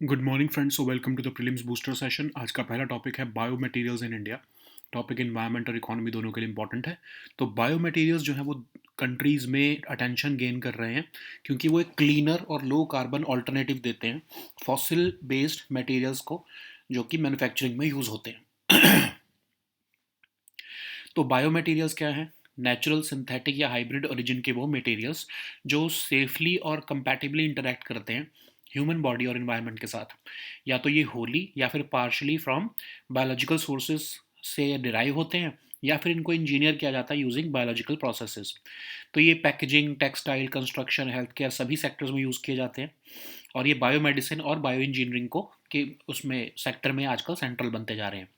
Good morning friends, so welcome to the prelims booster session. आज का पहला topic है bio materials in India. Topic environment और economy दोनों के लिए इंपॉर्टेंट है। तो बायो मटेरियल्स जो है वो कंट्रीज़ में अटेंशन गेन कर रहे हैं क्योंकि वो एक क्लीनर और लो कार्बन ऑल्टरनेटिव देते हैं फॉसिल बेस्ड मटेरियल्स को, जो कि मैन्युफैक्चरिंग में यूज़ होते हैं। तो बायो मटेरियल्स क्या हैं? नेचुरल, सिंथेटिक या हाइब्रिड ओरिजिन के वो मटेरियल्स जो सेफली और कंपैटिबली इंटरेक्ट करते हैं ह्यूमन बॉडी और इन्वायरमेंट के साथ। या तो ये होली या फिर पार्शली फ्रॉम बायोलॉजिकल सोर्सेज से डिराइव होते हैं, या फिर इनको इंजीनियर किया जाता है यूजिंग बायोलॉजिकल प्रोसेसेस। तो ये packaging, textile, construction, health care सभी सेक्टर्स में यूज़ किए जाते हैं। और ये बायो मेडिसिन और बायो इंजीनियरिंग को के उसमें सेक्टर में आजकल सेंट्रल बनते जा रहे हैं।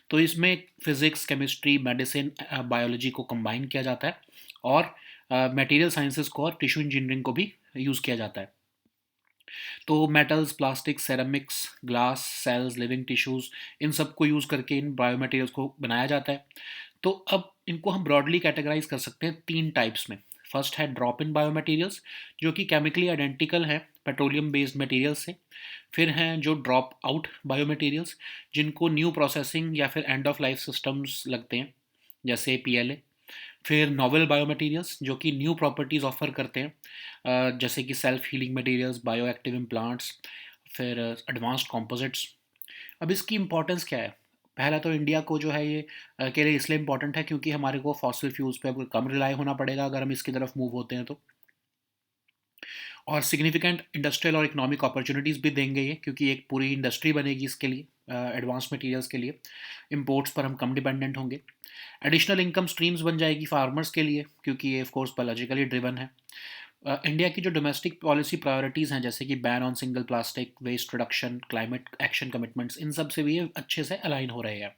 तो इसमें फिजिक्स, केमिस्ट्री, मेडिसिन, बायोलॉजी को कंबाइन किया जाता है, और मटेरियल साइंसेस को और टिश्यू इंजीनियरिंग को भी यूज़ किया जाता है। तो metals, plastic, ceramics, glass, cells, living tissues, इन सब को यूज़ करके इन बायो मटेरियल्स को बनाया जाता है। तो अब इनको हम ब्रॉडली कैटेगराइज कर सकते हैं तीन टाइप्स में। फर्स्ट है ड्रॉप इन बायो मटेरियल्स, जो कि केमिकली आइडेंटिकल हैं पेट्रोलियम बेस्ड मटेरियल्स से। फिर हैं जो ड्रॉप आउट बायो मटेरियल्स, जिनको न्यू प्रोसेसिंग या फिर एंड ऑफ लाइफ सिस्टम्स लगते हैं, जैसे पीएलए। फिर नोवेल बायो मटेरियल्स जो कि न्यू प्रॉपर्टीज़ ऑफर करते हैं, जैसे कि self healing materials, bio active implants, फिर एडवांस्ड कॉम्पोजिट्स। अब इसकी इंपॉर्टेंस क्या है? पहला तो इंडिया को जो है ये के लिए इसलिए इम्पोर्टेंट है क्योंकि हमारे को फॉसिल फ्यूल्स पे अब कम रिलाई होना पड़ेगा अगर हम इसकी तरफ मूव होते हैं तो। और सिग्निफिकेंट इंडस्ट्रियल और इकोनॉमिक अपॉर्चुनिटीज़ भी देंगे ये, क्योंकि एक पूरी इंडस्ट्री बनेगी इसके लिए, एडवांस मटेरियल्स के लिए। इंपोर्ट्स पर हम कम डिपेंडेंट होंगे। एडिशनल इनकम स्ट्रीम्स बन जाएगी फार्मर्स के लिए, क्योंकि ये ऑफ कोर्स बायोलॉजिकली ड्रिवन है। इंडिया की जो डोमेस्टिक पॉलिसी प्रायोरिटीज़ हैं, जैसे कि ban on single plastic, waste reduction, climate action commitments, इन सब से भी ये अच्छे से अलाइन हो रहे हैं।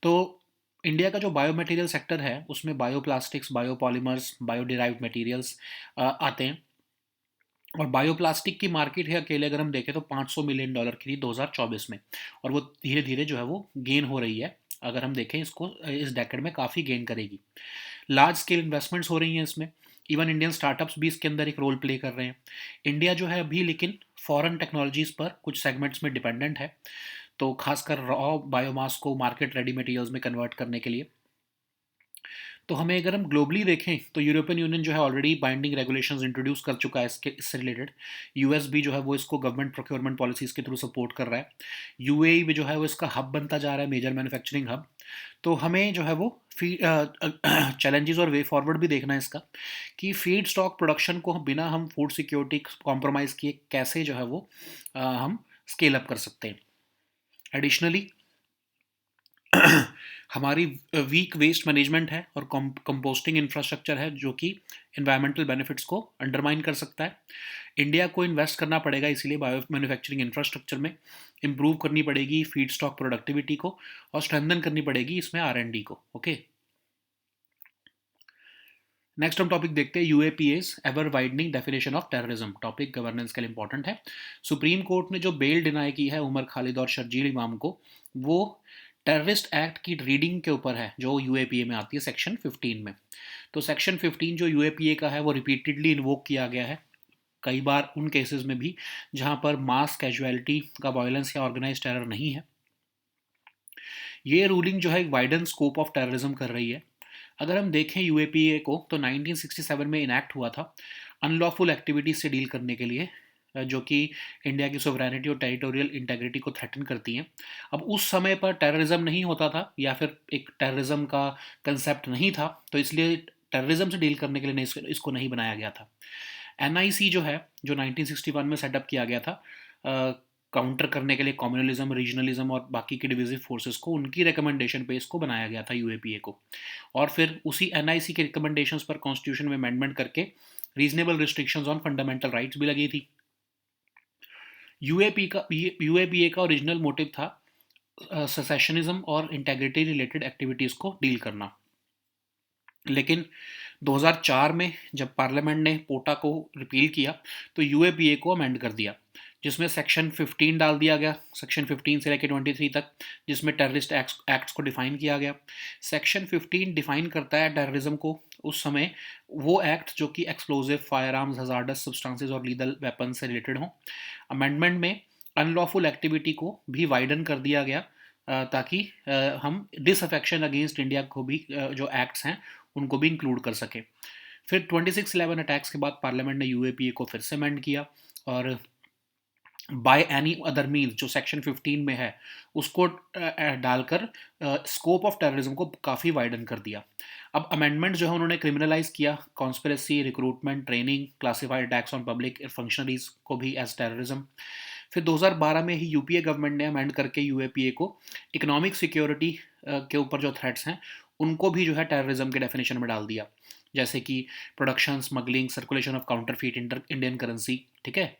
तो इंडिया का जो बायो मटेरियल सेक्टर है उसमें bio plastics, bio polymers, bio derived materials आते हैं। और बायोप्लास्टिक की मार्केट है अकेले अगर हम देखें तो $500 मिलियन की थी 2024 में, और वो धीरे धीरे जो है वो गेन हो रही है। अगर हम देखें इसको इस डेकेड में काफ़ी गेन करेगी। लार्ज स्केल इन्वेस्टमेंट्स हो रही हैं इसमें। इवन इंडियन स्टार्टअप्स भी इसके अंदर एक रोल प्ले कर रहे हैं। इंडिया जो है अभी लेकिन फॉरेन टेक्नोलॉजीज़ पर कुछ सेगमेंट्स में डिपेंडेंट है, तो खासकर रॉ बायोमास को मार्केट रेडी मटेरियल्स में कन्वर्ट करने के लिए। तो हमें अगर हम ग्लोबली देखें तो यूरोपियन यूनियन जो है ऑलरेडी बाइंडिंग रेगुलेशंस इंट्रोड्यूस कर चुका है इससे रिलेटेड। यूएस भी जो है वो इसको गवर्नमेंट प्रोक्योरमेंट पॉलिसीज़ के थ्रू सपोर्ट कर रहा है। यूएई भी जो है वो इसका हब बनता जा रहा है, मेजर मैन्युफैक्चरिंग हब। तो हमें जो है वो चैलेंजेस और वे फॉरवर्ड भी देखना है इसका, कि फीड स्टॉक प्रोडक्शन को बिना हम फूड सिक्योरिटी कॉम्प्रोमाइज़ किए कैसे जो है वो हम स्केल अप कर सकते हैं। एडिशनली हमारी वीक वेस्ट मैनेजमेंट है और कंपोस्टिंग इंफ्रास्ट्रक्चर है, जो कि इन्वायरमेंटल बेनिफिट्स को अंडरमाइन कर सकता है। इंडिया को इन्वेस्ट करना पड़ेगा इसीलिए बायो मैन्युफैक्चरिंग इंफ्रास्ट्रक्चर में, इम्प्रूव करनी पड़ेगी फीड स्टॉक प्रोडक्टिविटी को, और स्ट्रेंथन करनी पड़ेगी इसमें R&D को। ओके, नेक्स्ट हम टॉपिक देखते हैं UAPS, ever widening definition of terrorism. Topic governance के लिए इंपॉर्टेंट है। सुप्रीम कोर्ट ने जो बेल डिनाई की है उमर खालिद और शर्जील इमाम को, वो टेररिस्ट एक्ट की रीडिंग के ऊपर है जो यूएपीए में आती है सेक्शन 15 में। तो सेक्शन 15 जो यूएपीए का है वो रिपीटेडली इन्वोक किया गया है, कई बार उन केसेस में भी जहां पर मास कैजुअलिटी का वायलेंस या ऑर्गेनाइज टेरर नहीं है। ये रूलिंग जो है एक वाइडन स्कोप ऑफ टेररिज्म कर रही है। अगर हम देखें यूएपीए को तो 1967 में इनैक्ट हुआ था अनलॉफुल एक्टिविटीज से डील करने के लिए, जो कि इंडिया की सोवरेनिटी और टेरिटोरियल इंटेग्रिटी को थ्रेटन करती हैं। अब उस समय पर टेररिज्म नहीं होता था, या फिर एक टेररिज्म का कंसेप्ट नहीं था, तो इसलिए टेररिज्म से डील करने के लिए इसको नहीं बनाया गया था। एनआईसी जो है, जो 1961 में सेटअप किया गया था काउंटर करने के लिए कम्युनलिज्म, रीजनलिज्म और बाकी के डिविजिव फोर्सेस को, उनकी रिकमेंडेशन पे इसको बनाया गया था यूएपीए को। और फिर उसी एनआईसी के रिकमेंडेशंस पर कॉन्स्टिट्यूशन में अमेंडमेंट करके reasonable restrictions on fundamental rights भी लगी थी। यूएपीए का ओरिजिनल मोटिव था सेसेशनिज्म और इंटेग्रिटी रिलेटेड एक्टिविटीज़ को डील करना। लेकिन 2004 में जब पार्लियामेंट ने पोटा को रिपील किया तो यूएपीए को अमेंड कर दिया, जिसमें सेक्शन 15 डाल दिया गया, सेक्शन 15 से लेकर 23 तक, जिसमें टेररिस्ट एक्ट्स को डिफाइन किया गया। सेक्शन 15 डिफाइन करता है टेररिज्म को उस समय वो एक्ट जो कि explosive, fire arms, hazardous substances और लीदल वेपन से रिलेटेड हों। अमेंडमेंट में अनलॉफुल एक्टिविटी को भी वाइडन कर दिया गया ताकि हम डिसअफेक्शन अगेंस्ट इंडिया को भी जो एक्ट्स हैं उनको भी इंक्लूड कर सकें। फिर 26/11 अटैक्स के बाद पार्लियामेंट ने यूएपीए को फिर से अमेंड किया और बाय एनी अदर मीन्स जो सेक्शन 15 में है उसको डालकर स्कोप ऑफ टेररिज्म को काफ़ी वाइडन कर दिया। अब अमेंडमेंट जो है उन्होंने क्रिमिनलाइज किया conspiracy, recruitment, training, classified attacks on public functionaries को भी एज टेररिज्म। फिर 2012 में ही यूपीए गवर्नमेंट ने अमेंड करके यूएपीए को इकोनॉमिक सिक्योरिटी के ऊपर जो थ्रेट्स हैं उनको भी जो है टेररिज्म के डेफिनेशन में डाल दिया, जैसे कि production, smuggling, circulation of counterfeit Indian currency. ठीक है।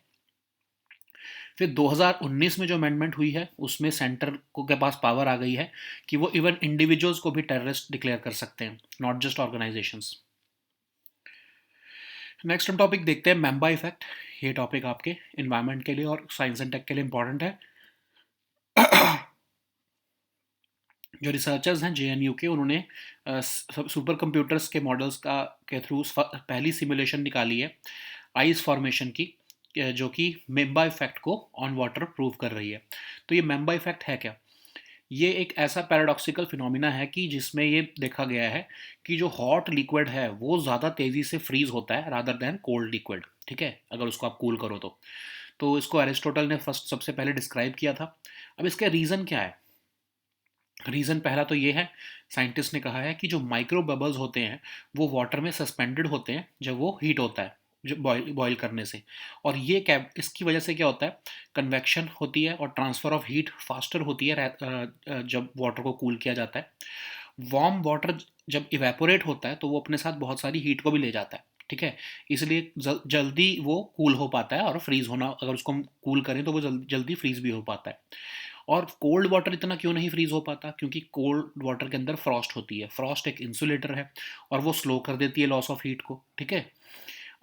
फिर 2019 में जो अमेंडमेंट हुई है उसमें सेंटर को के पास पावर आ गई है कि वो इवन इंडिविजुअल्स को भी टेररिस्ट डिक्लेयर कर सकते हैं, नॉट जस्ट ऑर्गेनाइजेशंस। नेक्स्ट हम टॉपिक देखते हैं मेंबा इफेक्ट। ये टॉपिक आपके इन्वायरमेंट के लिए और साइंस एंड टेक के लिए इंपॉर्टेंट है। जो रिसर्चर्स हैं जेएनयू के, उन्होंने सुपर कंप्यूटर्स के मॉडल्स का के थ्रू पहली सिमुलेशन निकाली है आइस फॉर्मेशन की, जो कि मेंबा इफेक्ट को ऑन वाटर प्रूव कर रही है। तो ये मेंबा इफेक्ट है क्या? ये एक ऐसा पैराडॉक्सिकल फिनोमिना है कि जिसमें ये देखा गया है कि जो हॉट लिक्विड है वो ज़्यादा तेज़ी से फ्रीज होता है रादर देन कोल्ड लिक्विड। ठीक है, अगर उसको आप कूल करो तो इसको एरिस्टोटल ने फर्स्ट सबसे पहले डिस्क्राइब किया था। अब इसका रीज़न क्या है? रीज़न पहला तो ये है, साइंटिस्ट ने कहा है कि जो माइक्रो बबल्स होते हैं वो वाटर में सस्पेंडेड होते हैं जब वो हीट होता है, जो बॉयल करने से। और ये क्या, इसकी वजह से क्या होता है, कन्वेक्शन होती है और ट्रांसफ़र ऑफ हीट फास्टर होती है जब वाटर को कूल किया जाता है। वार्म वाटर जब इवेपोरेट होता है तो वो अपने साथ बहुत सारी हीट को भी ले जाता है। ठीक है, इसलिए जल्दी वो कूल हो पाता है और फ्रीज़ होना, अगर उसको हम कूल करें तो वो जल्दी फ्रीज़ भी हो पाता है। और कोल्ड वाटर इतना क्यों नहीं फ्रीज हो पाता? क्योंकि कोल्ड वाटर के अंदर फ्रॉस्ट होती है। फ्रॉस्ट एक इंसुलेटर है और वो स्लो कर देती है लॉस ऑफ हीट को। ठीक है।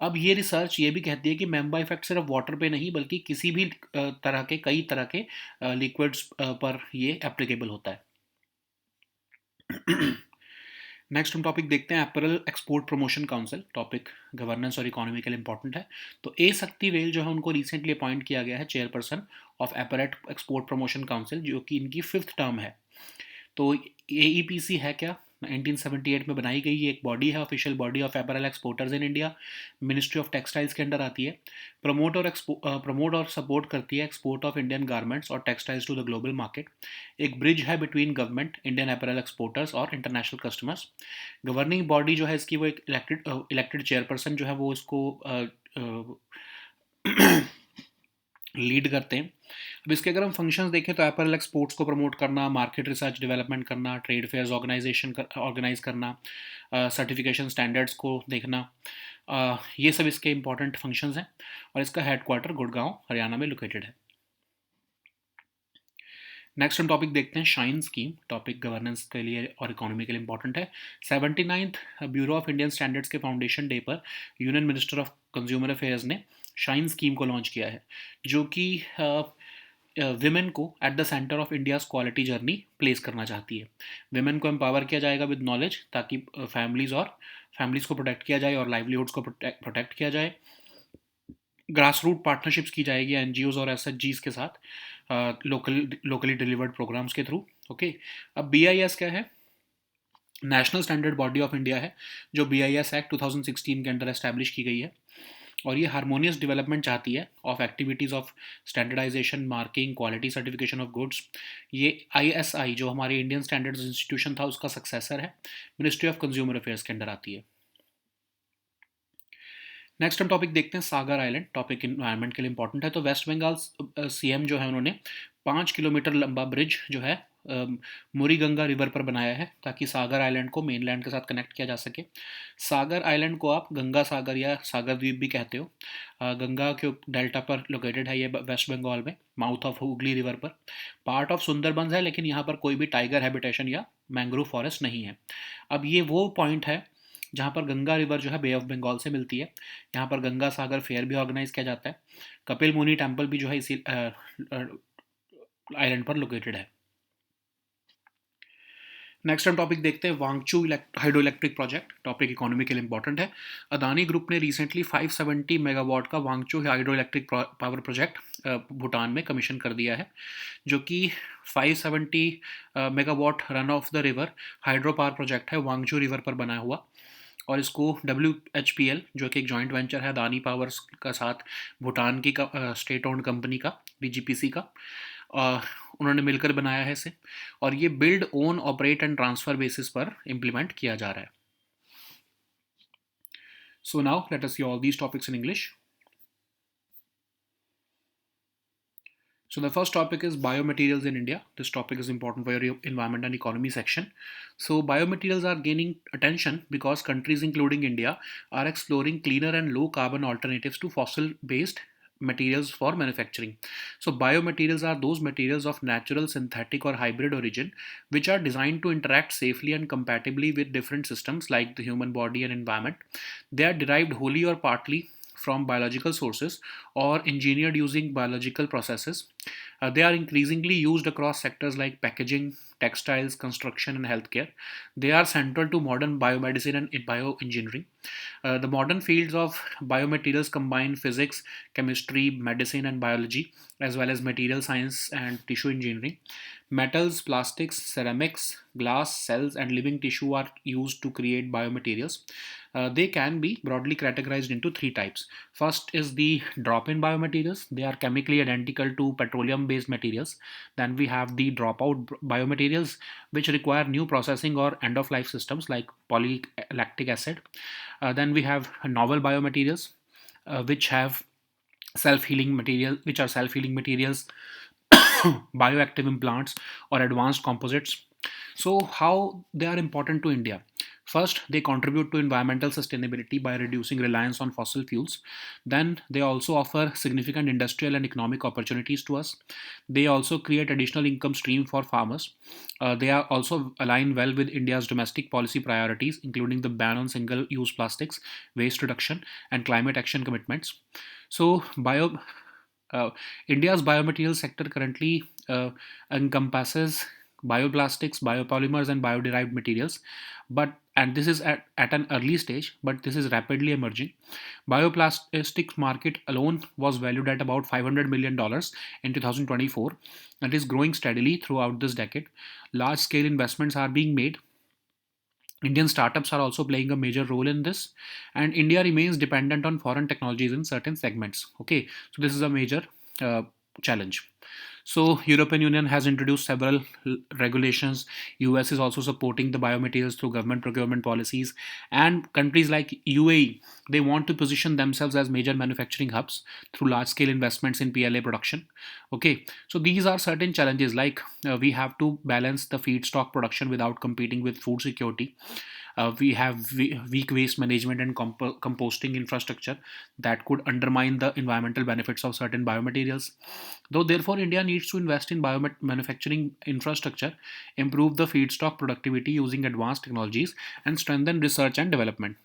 अब ये रिसर्च ये भी कहती है कि मेंबा इफेक्ट सिर्फ वाटर पे नहीं बल्कि किसी भी कई तरह के लिक्विड्स पर ये एप्लीकेबल होता है। नेक्स्ट हम टॉपिक देखते हैं apparel export promotion council. Topic governance और इकोनॉमी के लिए इंपॉर्टेंट है। तो ए शक्ति वेल जो है उनको रिसेंटली अपॉइंट किया गया है chairperson of apparel export promotion council, जो कि इनकी 5th टर्म है। तो एईपीसी है क्या? 1978 में बनाई गई ये एक बॉडी है, official body of apparel exporters in India, ministry of textiles के अंडर आती है। प्रमोट और सपोर्ट करती है एक्सपोर्ट ऑफ इंडियन गारमेंट्स और textiles to the global market. एक ब्रिज है between government, Indian apparel exporters और इंटरनेशनल कस्टमर्स। गवर्निंग बॉडी जो है इसकी, वो एक इलेक्टेड चेयरपर्सन जो है वो इसको लीड करते हैं। अब इसके अगर हम फंक्शंस देखें तो अपैरल एक्सपोर्ट्स को प्रमोट करना, मार्केट रिसर्च डेवलपमेंट करना, ट्रेड फेयर्स ऑर्गेनाइज करना, सर्टिफिकेशन स्टैंडर्ड्स को देखना, ये सब इसके इंपॉर्टेंट फंक्शंस हैं। और इसका हेडक्वार्टर गुड़गांव हरियाणा में लोकेटेड है। नेक्स्ट हम टॉपिक देखते हैं शाइन स्कीम। टॉपिक गवर्नेंस के लिए और इकोनॉमी के लिए इंपॉर्टेंट है। 79th bureau of Indian standards के फाउंडेशन डे पर union minister of consumer affairs ने शाइन स्कीम को लॉन्च किया है, जो कि विमेन को at the centre of India's quality journey place करना चाहती है। विमेन को एम्पावर किया जाएगा विद नॉलेज, ताकि फैमिलीज़ को प्रोटेक्ट किया जाए और लाइवलीहुड्स को प्रोटेक्ट किया जाए। ग्रास रूट पार्टनरशिप्स की जाएगी एनजीओज और एसएचजीज के साथ लोकली डिलीवर्ड प्रोग्राम्स के थ्रू। ओके। अब बीआईएस क्या है? National standard body of India है, जो बीआईएस एक्ट 2016 के अंडर एस्टैब्लिश की गई है। और ये हारमोनियस डेवलपमेंट चाहती है of activities of standardization, marking, quality certification of goods. ये आईएसआई जो हमारे इंडियन स्टैंडर्ड्स इंस्टीट्यूशन था उसका सक्सेसर है, मिनिस्ट्री ऑफ कंज्यूमर अफेयर्स के अंडर आती है। नेक्स्ट हम टॉपिक देखते हैं सागर आइलैंड। टॉपिक इन्वायरमेंट के लिए इंपॉर्टेंट है। तो वेस्ट बंगाल सीएम जो है उन्होंने 5 किलोमीटर लंबा ब्रिज जो है मुरी गंगा रिवर पर बनाया है, ताकि सागर आइलैंड को मेनलैंड के साथ कनेक्ट किया जा सके। सागर आइलैंड को आप गंगा सागर या सागर द्वीप भी कहते हो। गंगा के डेल्टा पर लोकेटेड है ये, वेस्ट बंगाल में, माउथ ऑफ हुगली रिवर पर। पार्ट ऑफ सुंदरबंस है, लेकिन यहाँ पर कोई भी टाइगर हैबिटेशन या मैंग्रोव फॉरेस्ट नहीं है। अब ये वो पॉइंट है जहाँ पर गंगा रिवर जो है बे ऑफ बंगाल से मिलती है। यहाँ पर गंगा सागर फेयर भी ऑर्गेनाइज किया जाता है। कपिल मुनि टेम्पल भी जो है इसी आइलैंड पर लोकेटेड है। नेक्स्ट हम टॉपिक देखते हैं Wangchu hydro electric project. Topic economy के लिए इंपॉर्टेंट है। अदानी ग्रुप ने रिसेंटली 570 मेगावाट का Wangchu hydro electric power project Bhutan में कमीशन कर दिया है, जो कि 570 megawatt run of the river hydro power project है, वांगचू रिवर पर बना हुआ। और इसको WHPL जो कि एक जॉइंट वेंचर है अदानी पावर्स का साथ भूटान की स्टेट ओन्ड कंपनी का, BGPC का, अ, उन्होंने मिलकर बनाया है इसे। और ये build own operate and transfer basis पर इम्प्लीमेंट किया जा रहा है। So now let us see all these topics in English. So the first topic is biomaterials in India. This topic is important for your environment and economy section. So biomaterials are gaining attention because countries including India are exploring cleaner and low carbon alternatives to fossil based materials for manufacturing. So biomaterials are those materials of natural, synthetic or hybrid origin which are designed to interact safely and compatibly with different systems like the human body and environment. They are derived wholly or partly from biological sources or engineered using biological processes. They are increasingly used across sectors like packaging, textiles, construction, and healthcare. They are central to modern biomedicine and bioengineering. The modern fields of biomaterials combine physics, chemistry, medicine, and biology, as well as material science and tissue engineering. Metals, plastics, ceramics, glass, cells, and living tissue are used to create biomaterials. They can be broadly categorized into three types. First is the drop in biomaterials. They are chemically identical to petroleum based materials. Then we have the dropout biomaterials, which require new processing or end of life systems like polylactic acid. Then we have novel biomaterials, which have self healing materials, bioactive implants, or advanced composites. So, how they are important to India? First, they contribute to environmental sustainability by reducing reliance on fossil fuels. Then, they also offer significant industrial and economic opportunities to us. They also create additional income stream for farmers. They are also align well with India's domestic policy priorities, including the ban on single-use plastics, waste reduction, and climate action commitments. So, India's biomaterials sector currently encompasses bioplastics, biopolymers, and bioderived materials. And this is at an early stage, but this is rapidly emerging. Bioplastics market alone was valued at about $500 million in 2024 and is growing steadily throughout this decade. Large scale investments are being made. Indian startups are also playing a major role in this, and India remains dependent on foreign technologies in certain segments. Okay, so this is a major uh, challenge. So European Union has introduced several regulations. US is also supporting the biomaterials through government procurement policies, and countries like UAE, they want to position themselves as major manufacturing hubs through large scale investments in PLA production. Okay, so these are certain challenges like we have to balance the feedstock production without competing with food security. We have weak waste management and composting infrastructure that could undermine the environmental benefits of certain biomaterials. Though, therefore, India needs to invest in biomanufacturing infrastructure, improve the feedstock productivity using advanced technologies, and strengthen research and development.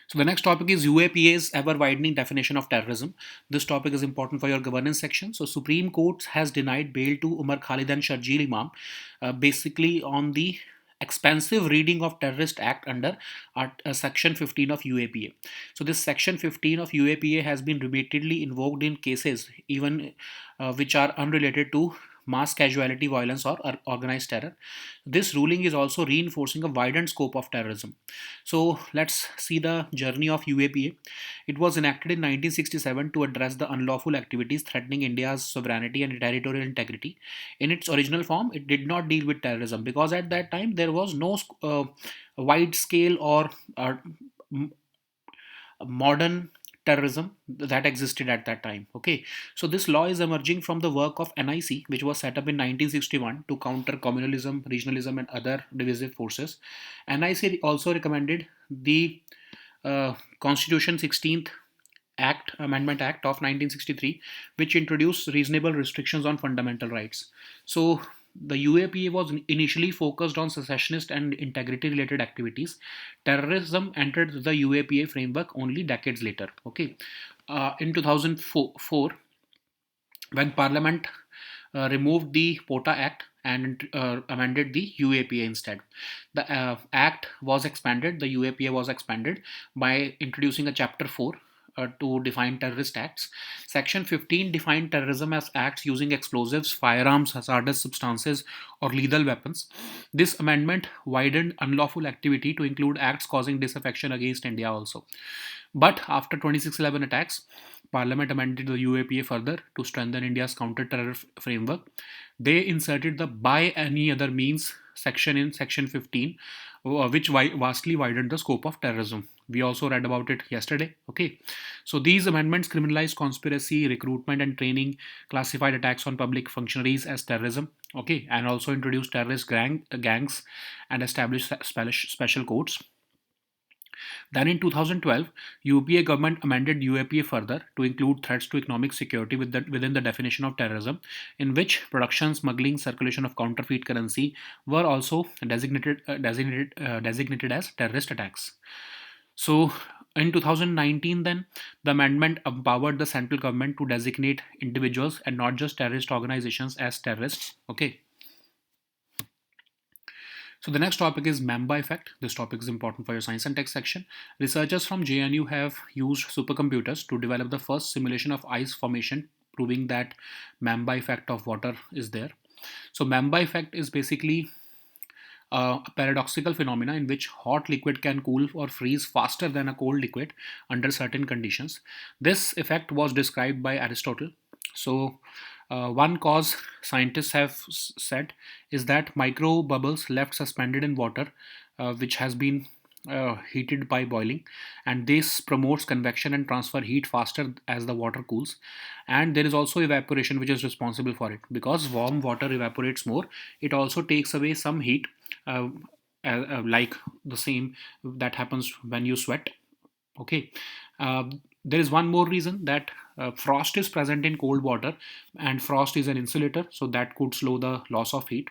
So the next topic is UAPA's ever-widening definition of terrorism. This topic is important for your governance section. So Supreme Court has denied bail to Umar Khalid and Sharjeel Imam, basically on the expansive reading of terrorist act under section 15 of UAPA. So this section 15 of UAPA has been repeatedly invoked in cases even which are unrelated to mass casualty violence or organized terror. This ruling is also reinforcing a widened scope of terrorism. So let's see the journey of UAPA. It was enacted in 1967 to address the unlawful activities threatening India's sovereignty and territorial integrity. In its original form, it did not deal with terrorism because at that time there was no wide scale or uh, modern terrorism that existed at that time. Okay, so this law is emerging from the work of NIC, which was set up in 1961 to counter communalism, regionalism, and other divisive forces. NIC also recommended the Constitution 16th Amendment Act of 1963, which introduced reasonable restrictions on fundamental rights. So The UAPA was initially focused on secessionist and integrity related activities. Terrorism entered the UAPA framework only decades later. Okay, in 2004, when Parliament removed the POTA Act and amended the UAPA instead. The Act was expanded, the UAPA was expanded by introducing a Chapter 4 to define terrorist acts. Section 15 defined terrorism as acts using explosives, firearms, hazardous substances, or lethal weapons. This amendment widened unlawful activity to include acts causing disaffection against India also. But after 2611 attacks, Parliament amended the UAPA further to strengthen India's counter-terror framework. They inserted the by any other means section in section 15, which vastly widened the scope of terrorism. We also read about it yesterday. Okay, so these amendments criminalized conspiracy, recruitment, and training, classified attacks on public functionaries as terrorism. Okay, and also introduced terrorist gangs and established special courts. Then in 2012, UPA government amended UAPA further to include threats to economic security within the definition of terrorism, in which production, smuggling, circulation of counterfeit currency were also designated as terrorist attacks. So in 2019, then the amendment empowered the central government to designate individuals and not just terrorist organizations as terrorists. Okay. So the next topic is Mamba effect. This topic is important for your science and tech section. Researchers from JNU have used supercomputers to develop the first simulation of ice formation, proving that Mamba effect of water is there. So Mamba effect is basically a paradoxical phenomena in which hot liquid can cool or freeze faster than a cold liquid under certain conditions. This effect was described by Aristotle. So, one cause scientists have said is that micro bubbles left suspended in water, which has been heated by boiling, and this promotes convection and transfer heat faster as the water cools. And there is also evaporation, which is responsible for it because warm water evaporates more. It also takes away some heat, uh, like the same that happens when you sweat. Okay. uh, there is one more reason that frost is present in cold water, and frost is an insulator, so that could slow the loss of heat.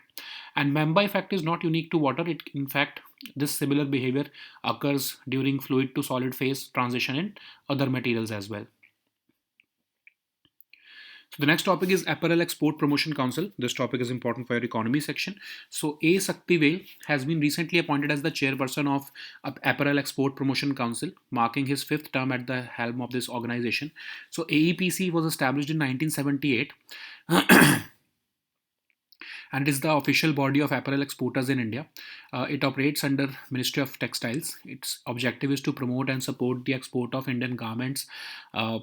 And Mamba effect is not unique to water. It, in fact, this similar behavior occurs during fluid to solid phase transition in other materials as well. So the next topic is Apparel Export Promotion Council. This topic is important for your economy section. So A. Saktivel has been recently appointed as the chairperson of Apparel Export Promotion Council, marking his fifth term at the helm of this organization. So AEPC was established in 1978. And it is the official body of apparel exporters in India. It operates under Ministry of Textiles. Its objective is to promote and support the export of Indian garments, uh,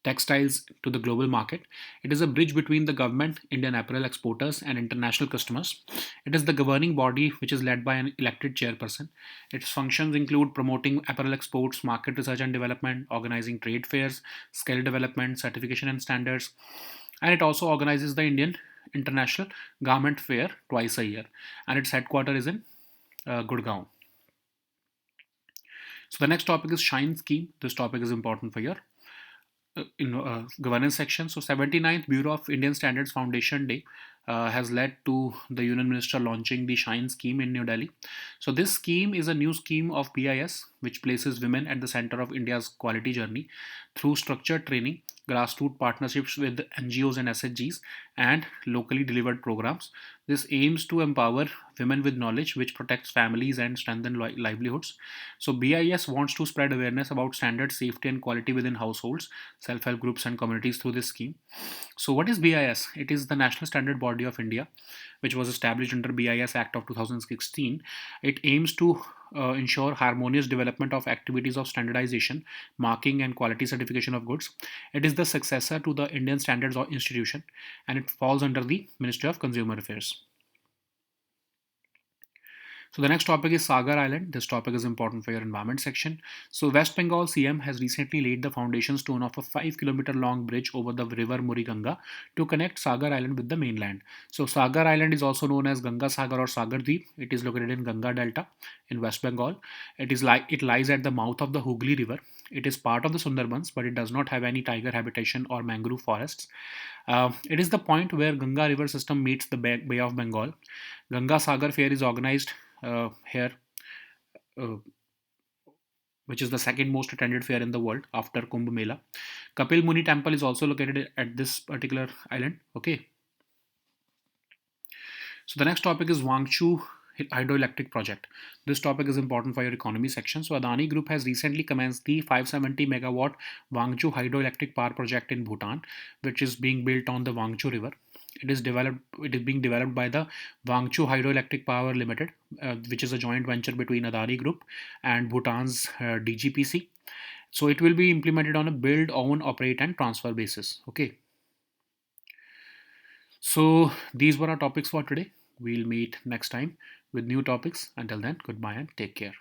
textiles to the global market. It is a bridge between the government, Indian apparel exporters, and international customers. It is the governing body which is led by an elected chairperson. Its functions include promoting apparel exports, market research and development, organizing trade fairs, skill development, certification and standards, and it also organizes the Indian International Garment Fair twice a year, and its headquarters is in Gurgaon. So the next topic is Shine Scheme. This topic is important for your governance section. So 79th Bureau of Indian Standards Foundation Day has led to the Union Minister launching the Shine scheme in New Delhi. So this scheme is a new scheme of BIS which places women at the center of India's quality journey through structured training, grassroots partnerships with NGOs and SHGs, and locally delivered programs. This aims to empower women with knowledge which protects families and strengthen livelihoods. So BIS wants to spread awareness about standards, safety and quality within households, self-help groups and communities through this scheme. So what is BIS? It is the National Standard Body of India, which was established under BIS Act of 2016. It aims to ensure harmonious development of activities of standardization, marking and quality certification of goods. It is the successor to the Indian Standards Institution, and it falls under the Ministry of Consumer Affairs. So the next topic is Sagar Island. This topic is important for your environment section. So West Bengal CM has recently laid the foundation stone of a 5 kilometer long bridge over the river Muriganga to connect Sagar Island with the mainland. So Sagar Island is also known as Ganga Sagar or Sagar Deep. It is located in Ganga Delta in West Bengal. It lies at the mouth of the Hooghly River. It is part of the Sundarbans, but it does not have any tiger habitation or mangrove forests. It is the point where Ganga river system meets the Bay of Bengal. Ganga Sagar Fair is organized here, uh, which is the second most attended fair in the world after Kumbh Mela. Kapil Muni Temple is also located at this particular island. Okay, so the next topic is Wangchu hydroelectric project. This topic is important for your economy section. So Adani Group has recently commenced the 570 megawatt Wangchu hydroelectric power project in Bhutan, which is being built on the Wangchu River. It is being developed by the Wangchu Hydroelectric Power Limited, which is a joint venture between Adani Group and Bhutan's DGPC. So it will be implemented on a build, own, operate, and transfer basis. Okay. So these were our topics for today. We'll meet next time with new topics. Until then, goodbye and take care.